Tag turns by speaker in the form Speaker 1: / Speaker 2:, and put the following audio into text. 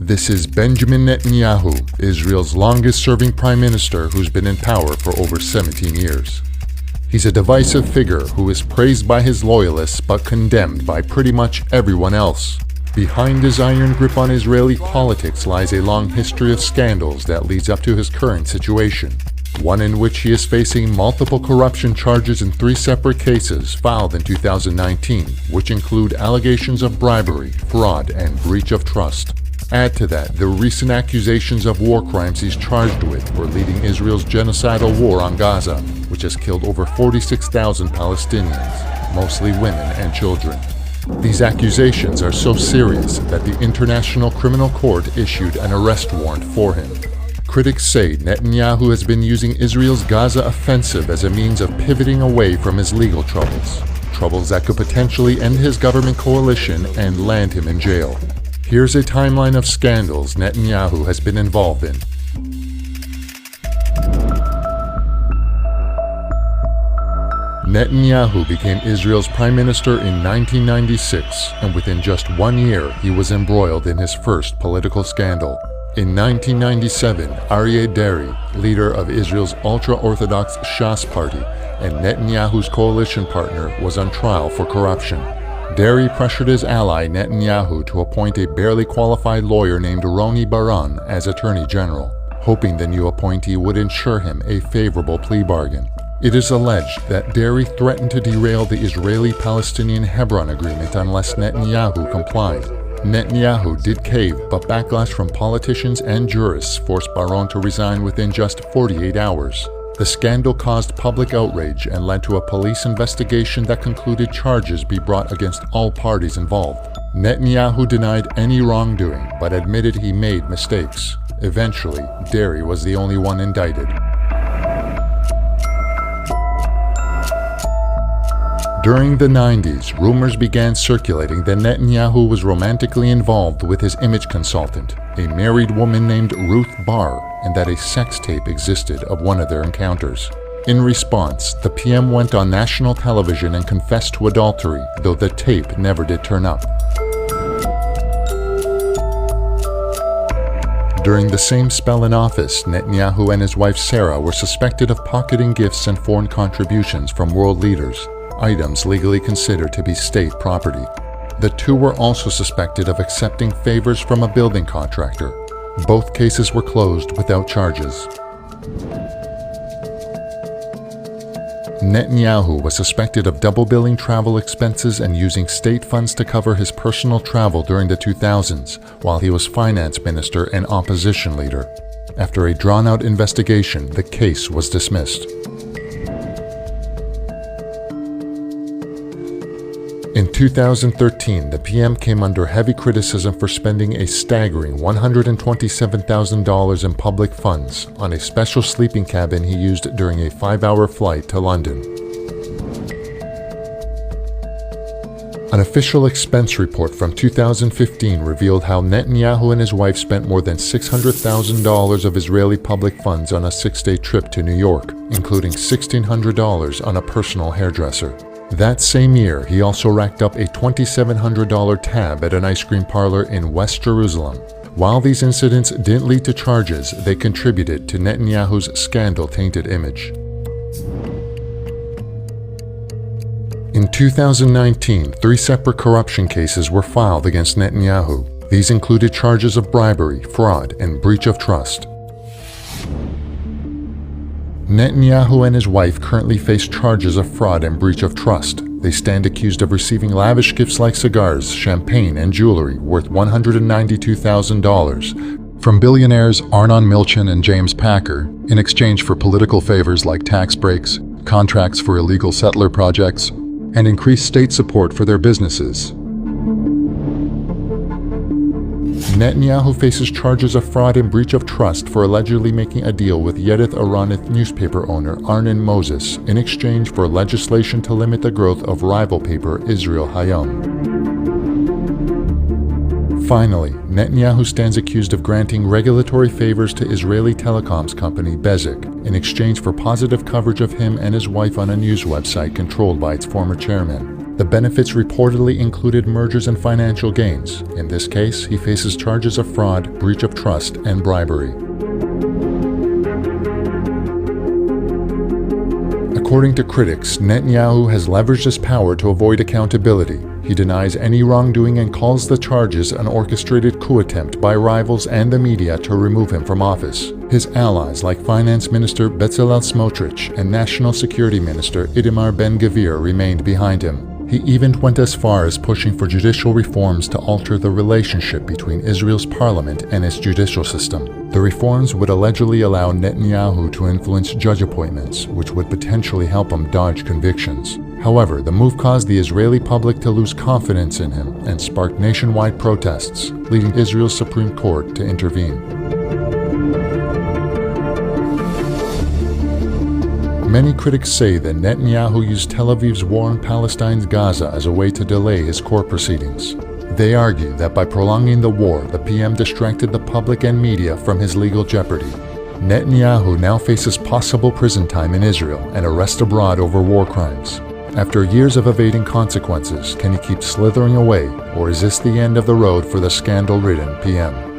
Speaker 1: This is Benjamin Netanyahu, Israel's longest-serving prime minister who's been in power for over 17 years. He's a divisive figure who is praised by his loyalists but condemned by pretty much everyone else. Behind his iron grip on Israeli politics lies a long history of scandals that leads up to his current situation, one in which he is facing multiple corruption charges in 3 separate cases filed in 2019, which include allegations of bribery, fraud, and breach of trust. Add to that the recent accusations of war crimes he's charged with for leading Israel's genocidal war on Gaza, which has killed over 46,000 Palestinians, mostly women and children. These accusations are so serious that the International Criminal Court issued an arrest warrant for him. Critics say Netanyahu has been using Israel's Gaza offensive as a means of pivoting away from his legal troubles that could potentially end his government coalition and land him in jail. Here's a timeline of scandals Netanyahu has been involved in. Netanyahu became Israel's prime minister in 1996, and within just 1 year he was embroiled in his first political scandal. In 1997, Aryeh Deri, leader of Israel's ultra-Orthodox Shas party and Netanyahu's coalition partner, was on trial for corruption. Deri pressured his ally Netanyahu to appoint a barely qualified lawyer named Roni Baran as Attorney General, hoping the new appointee would ensure him a favorable plea bargain. It is alleged that Deri threatened to derail the Israeli-Palestinian Hebron Agreement unless Netanyahu complied. Netanyahu did cave, but backlash from politicians and jurists forced Baran to resign within just 48 hours. The scandal caused public outrage and led to a police investigation that concluded charges be brought against all parties involved. Netanyahu denied any wrongdoing, but admitted he made mistakes. Eventually, Deri was the only one indicted. During the 90s, rumors began circulating that Netanyahu was romantically involved with his image consultant, a married woman named Ruth Bar, and that a sex tape existed of one of their encounters. In response, the PM went on national television and confessed to adultery, though the tape never did turn up. During the same spell in office, Netanyahu and his wife Sarah were suspected of pocketing gifts and foreign contributions from world leaders, items legally considered to be state property. The two were also suspected of accepting favors from a building contractor. Both cases were closed without charges. Netanyahu was suspected of double-billing travel expenses and using state funds to cover his personal travel during the 2000s, while he was finance minister and opposition leader. After a drawn-out investigation, the case was dismissed. In 2013, the PM came under heavy criticism for spending a staggering $127,000 in public funds on a special sleeping cabin he used during a 5-hour flight to London. An official expense report from 2015 revealed how Netanyahu and his wife spent more than $600,000 of Israeli public funds on a 6-day trip to New York, including $1,600 on a personal hairdresser. That same year, he also racked up a $2,700 tab at an ice cream parlor in West Jerusalem. While these incidents didn't lead to charges, they contributed to Netanyahu's scandal-tainted image. In 2019, 3 separate corruption cases were filed against Netanyahu. These included charges of bribery, fraud, and breach of trust. Netanyahu and his wife currently face charges of fraud and breach of trust. They stand accused of receiving lavish gifts like cigars, champagne, and jewelry worth $192,000 from billionaires Arnon Milchan and James Packer in exchange for political favors like tax breaks, contracts for illegal settler projects, and increased state support for their businesses. Netanyahu faces charges of fraud and breach of trust for allegedly making a deal with Yedioth Ahronoth newspaper owner Arnon Moses in exchange for legislation to limit the growth of rival paper Israel Hayom. Finally, Netanyahu stands accused of granting regulatory favors to Israeli telecoms company Bezeq in exchange for positive coverage of him and his wife on a news website controlled by its former chairman. The benefits reportedly included mergers and financial gains. In this case, he faces charges of fraud, breach of trust, and bribery. According to critics, Netanyahu has leveraged his power to avoid accountability. He denies any wrongdoing and calls the charges an orchestrated coup attempt by rivals and the media to remove him from office. His allies like Finance Minister Bezalel Smotrich and National Security Minister Itamar Ben-Gvir remained behind him. He even went as far as pushing for judicial reforms to alter the relationship between Israel's parliament and its judicial system. The reforms would allegedly allow Netanyahu to influence judge appointments, which would potentially help him dodge convictions. However, the move caused the Israeli public to lose confidence in him and sparked nationwide protests, leading Israel's Supreme Court to intervene. Many critics say that Netanyahu used Tel Aviv's war on Palestine's Gaza as a way to delay his court proceedings. They argue that by prolonging the war, the PM distracted the public and media from his legal jeopardy. Netanyahu now faces possible prison time in Israel and arrest abroad over war crimes. After years of evading consequences, can he keep slithering away, or is this the end of the road for the scandal-ridden PM?